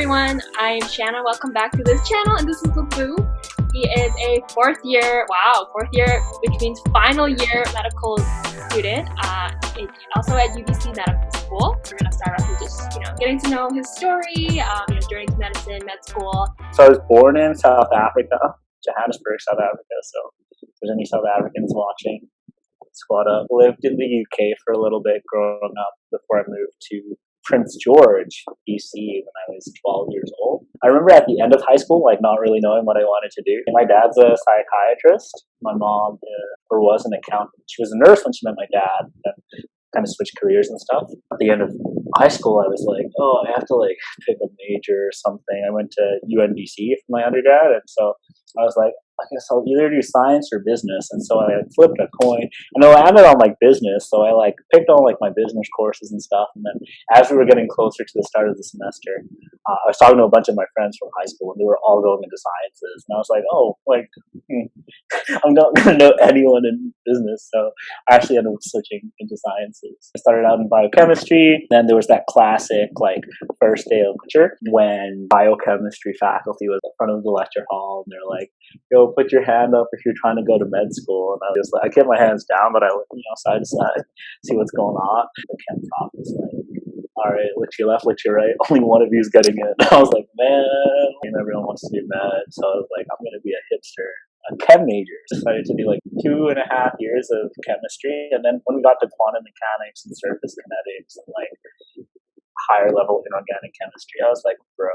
everyone, I'm Shanna. Welcome back to this channel, and this is Lebo. He is a fourth year, which means final year medical student, also at UBC Medical School. We're going to start off with just, getting to know his story, journey to medicine, med school. So I was born in South Africa, Johannesburg, South Africa, so if there's any South Africans watching, squad lived in the UK for a little bit growing up before I moved to Prince George, BC, when I was 12 years old. I remember at the end of high school, not really knowing what I wanted to do. My dad's a psychiatrist. My mom was an accountant. She was a nurse when she met my dad, and kind of switched careers and stuff. At the end of high school, I was like, I have to pick a major or something. I went to UBC for my undergrad, and so I was like, I guess I'll either do science or business. And so I flipped a coin, and I landed on business. So I picked on my business courses and stuff. And then as we were getting closer to the start of the semester, I was talking to a bunch of my friends from high school, and they were all going into sciences. And I was like, I'm not going to know anyone in business. So I actually ended up switching into sciences. I started out in biochemistry. Then there was that classic first day of lecture when biochemistry faculty was in front of the lecture hall, and they're like, yo, put your hand up if you're trying to go to med school. And I was I kept my hands down, but I looked, side to side, see what's going on. The chem prof was like, all right, look to your left, look to your right. Only one of you is getting in. I was like, man, everyone wants to do med. So I was like, I'm going to be a hipster. A chem major. Decided to do 2.5 years of chemistry. And then when we got to quantum mechanics and surface kinetics and higher level inorganic chemistry, I was like, bro,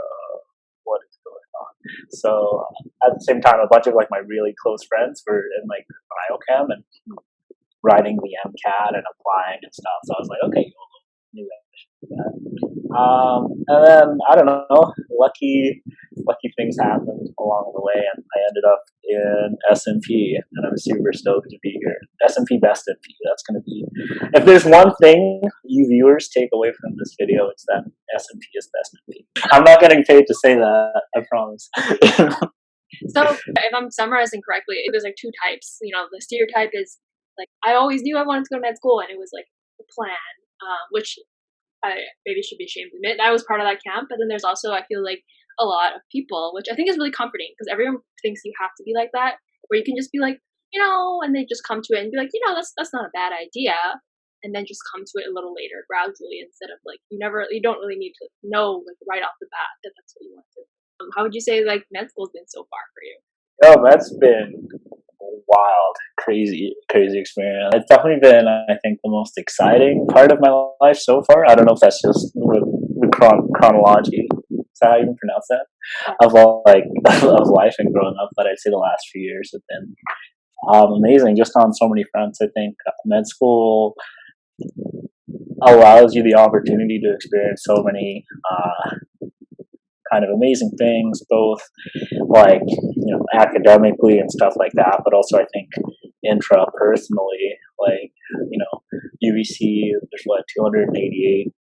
what is going on? So at the same time, a bunch of my really close friends were in biochem and writing the MCAT and applying and stuff. So I was like, okay, maybe I should do that. And then I don't know, lucky things happened along the way, and I ended up in SMP, and I'm super stoked to be here. SMP Best MP. That's going to be, if there's one thing you viewers take away from this video, it's that SMP is Best MP. I'm not getting paid to say that, I promise. So if I'm summarizing correctly, there's two types. The stereotype is I always knew I wanted to go to med school, and it was the plan, which I maybe should be ashamed to admit. I was part of that camp, but then there's also, I feel a lot of people, which I think is really comforting, because everyone thinks you have to be like that, where you can just be and they just come to it and be that's not a bad idea, and then just come to it a little later, gradually, instead of you don't really need to know right off the bat that that's what you want to do. How would you say med school's been so far for you? Oh, that's been wild, crazy experience. It's definitely been, I think, the most exciting part of my life so far. I don't know if that's just with chronology. Is that how you even pronounce that? Of life and growing up, but I'd say the last few years have been amazing, just on so many fronts. I think med school allows you the opportunity to experience so many kind of amazing things, both academically and stuff like that, but also I think intrapersonally, UBC, there's 288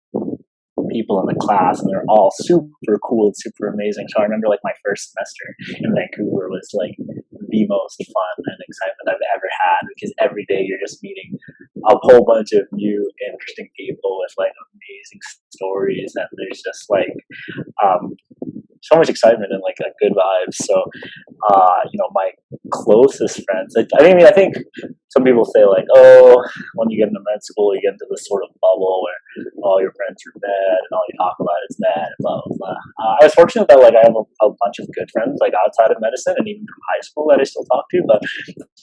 people in the class, and they're all super cool and super amazing. So I remember my first semester in Vancouver was the most fun and excitement I've ever had, because every day you're just meeting a whole bunch of new interesting people with amazing stories, and there's just so much excitement and a good vibes. So my closest friends, I think some people say when you get into med school you get into this sort of bubble where all your friends are med and all you talk about is med and blah blah blah. I was fortunate that I have a bunch of good friends outside of medicine and even from high school that I still talk to, but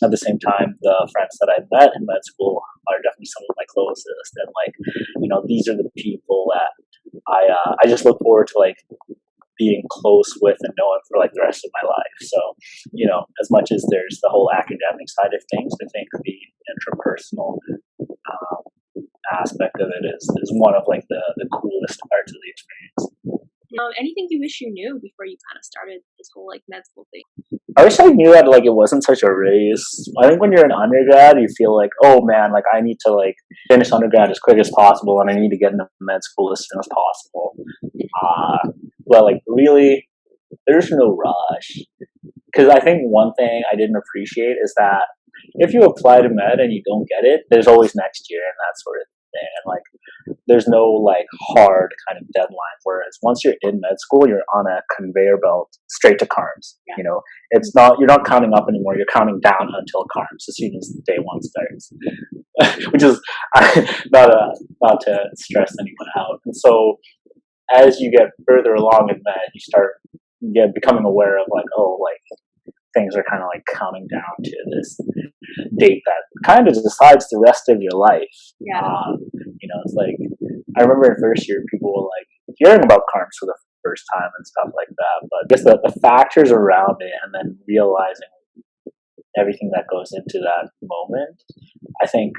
at the same time the friends that I met in med school are definitely some of my closest, and these are the people that I just look forward to being close with and knowing for the rest of my life. So, as much as there's the whole academic side of things, I think the intrapersonal aspect of it is one of the coolest parts of the experience. Anything you wish you knew before you kind of started this whole med school thing? I wish I knew that it wasn't such a race. I think when you're an undergrad, you feel oh man, I need to finish undergrad as quick as possible, and I need to get into med school as soon as possible. But really, there's no rush. Because I think one thing I didn't appreciate is that if you apply to med and you don't get it, there's always next year and that sort of everything, and like there's no like hard kind of deadline. Whereas once you're in med school, you're on a conveyor belt straight to CARMS. Yeah. You know, it's not, you're not counting up anymore. You're counting down until CARMS as soon as day one starts, which is not to stress anyone out. And so as you get further along in med, you start becoming aware of like, oh, like things are kind of like counting down to this date that kind of decides the rest of your life. Yeah. You know, it's like, I remember in first year, people were like hearing about CARMS for the first time and stuff like that. But I guess the factors around it and then realizing everything that goes into that moment, I think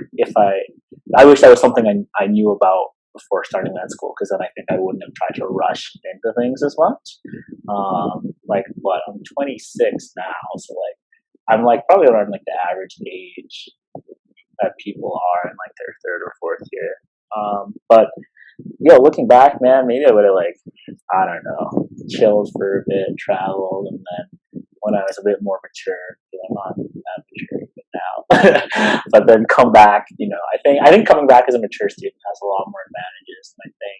I wish that was something I knew about before starting med school, because then I think I wouldn't have tried to rush into things as much. Like, what, I'm 26 now, so like I'm like probably around like the average age that people are in like their third or fourth year. But yeah, looking back, man, maybe I would have like, I don't know, chilled for a bit, traveled, and then when I was a bit more mature, I'm not that mature even now, but then come back, you know, I think coming back as a mature student has a lot more advantages, and I think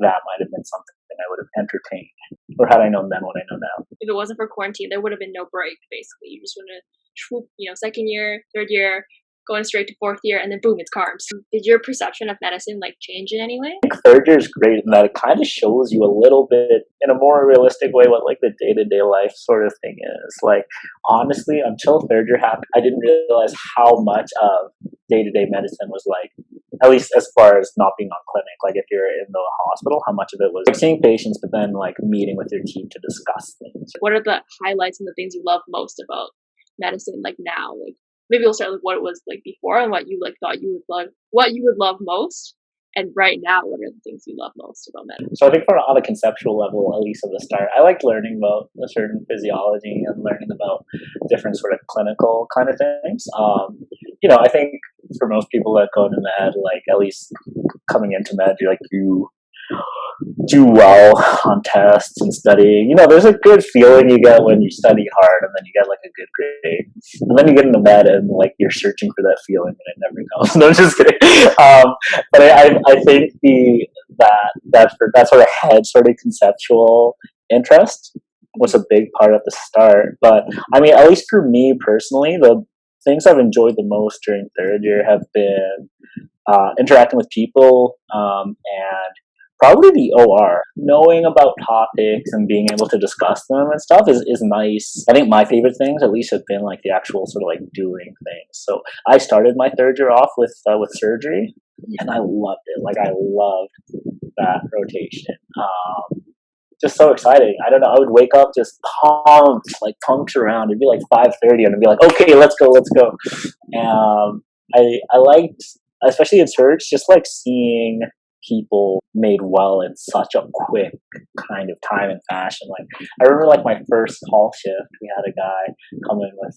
that might have been something I would have entertained, or had I known then what I know now. If it wasn't for quarantine, there would have been no break, basically. You just want to swoop, you know, second year, third year, going straight to fourth year, and then boom, it's CARMS. Did your perception of medicine like change in any way? I think third year is great in that it kind of shows you a little bit in a more realistic way what like the day-to-day life sort of thing is. Like, honestly, until third year happened, I didn't realize how much of day-to-day medicine was like, at least as far as not being on clinic, like if you're in the hospital, how much of it was like seeing patients, but then like meeting with your team to discuss things. What are the highlights and the things you love most about medicine, like now? Like, maybe we'll start with what it was like before and what you like thought you would love most, and right now, what are the things you love most about medicine? So I think on a conceptual level, at least at the start, I liked learning about a certain physiology and learning about different sort of clinical kind of things. You know, I think for most people that go into med, like at least coming into med, you do well on tests and studying. You know, there's a good feeling you get when you study hard and then you get like a good grade. And then you get into med and like you're searching for that feeling and it never comes. No, just kidding. But I think that sort of head sort of conceptual interest was a big part at the start. But I mean, at least for me personally, the things I've enjoyed the most during third year have been interacting with people and probably the OR. Knowing about topics and being able to discuss them and stuff is nice. I think my favorite things, at least, have been like the actual sort of like doing things. So I started my third year off with surgery, and I loved it. Like, I loved that rotation. Just so exciting. I don't know. I would wake up just pumped around. It'd be like 5:30, and I'd be like, okay, let's go. I liked, especially in surge, just like seeing people made well in such a quick kind of time and fashion. Like, I remember like my first call shift, we had a guy come in with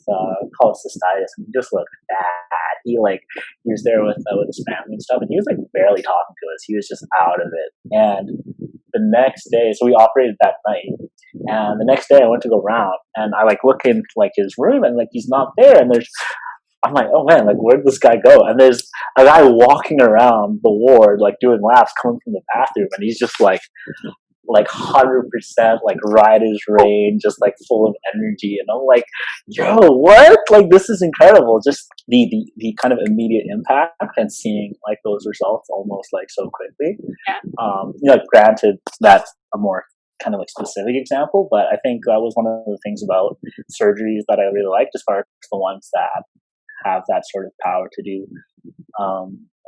cholecystitis, and he just looked bad. He was there with his family and stuff, and he was like barely talking to us. He was just out of it. And the next day, so we operated that night, and the next day I went to go round, and I like look in like his room, and like he's not there, and I'm like, oh man, like where'd this guy go? And there's a guy walking around the ward, like doing laps, coming from the bathroom, and he's just like 100%, like right as rain, just like full of energy. And I'm like, yo, what? Like, this is incredible. Just the kind of immediate impact and seeing like those results almost like so quickly. Yeah. You know, granted, that's a more kind of like specific example, but I think that was one of the things about surgeries that I really liked, as far as the ones that have that sort of power to do a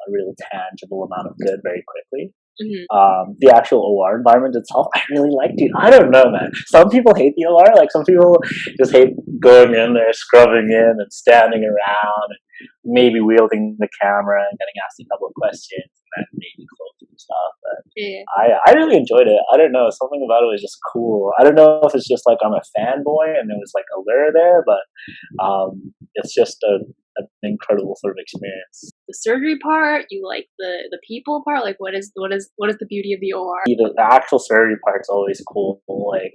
real tangible amount of good very quickly. Mm-hmm. The actual OR environment itself, I really liked it. I don't know, man. Some people hate the OR. Like, some people just hate going in there, scrubbing in and standing around and maybe wielding the camera and getting asked a couple of questions and then maybe closing stuff. But yeah. I really enjoyed it. I don't know. Something about it was just cool. I don't know if it's just like I'm a fanboy and there was like a lure there, but it's just an incredible sort of experience. The surgery part, you like the people part. Like, what is the beauty of the OR? The actual surgery part's always cool. Like,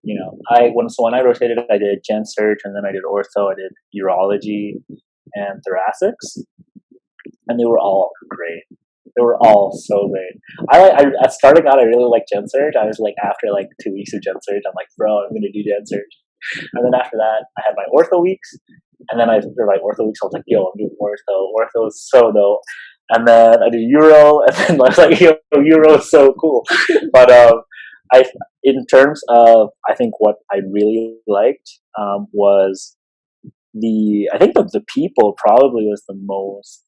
you know, when I rotated, I did gen surge, and then I did ortho, I did urology and thoracics, and they were all great. They were all so great. I starting out, I really liked Gen Surge. I was like, after like 2 weeks of Gen Surge, I'm like, bro, I'm gonna do Gen Surge. And then after that, I had my ortho weeks, and then after my ortho weeks, I was like, yo, I'm doing ortho. Ortho is so dope. And then I did Euro, and then I was like, yo, Euro is so cool. But I, in terms of, I think what I really liked was I think the people probably was the most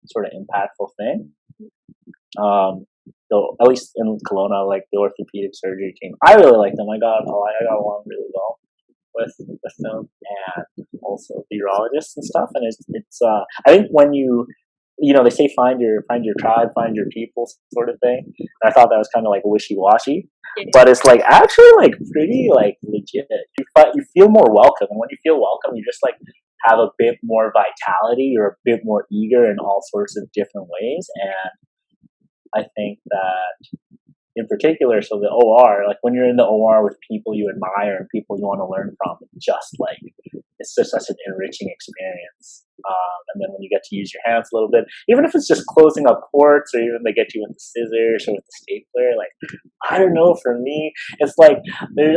sort of impactful thing. So at least in Kelowna, like the orthopedic surgery team, I really like them. I got along really well with them, and also the urologists and stuff. And it's I think when they say find your tribe, find your people, sort of thing. And I thought that was kind of like wishy-washy, but it's like actually like pretty like legit. You feel more welcome, and when you feel welcome, you just like have a bit more vitality. You're a bit more eager in all sorts of different ways, and I think that in particular, so the OR, like when you're in the OR with people you admire and people you want to learn from, it's just such an enriching experience. And then when you get to use your hands a little bit, even if it's just closing up ports, or even they get you with the scissors or with the stapler, like, I don't know, for me, it's like,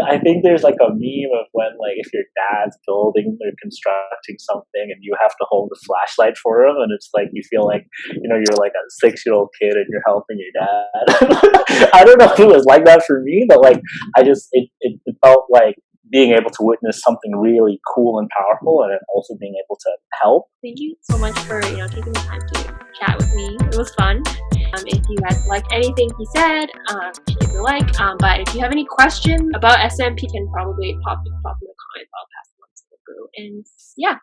I think there's like a meme of when, like, if your dad's building or constructing something and you have to hold the flashlight for him, and it's like, you feel like, you're like a 6-year-old kid and you're helping your dad. I don't know if it was like that for me, but like, it felt like being able to witness something really cool and powerful, and then also being able to help. Thank you so much for taking the time to chat with me. It was fun. If you guys like anything he said, give it a like. But if you have any questions about SMP, you can probably pop in the comments. I'll pass them on to the crew. And yeah,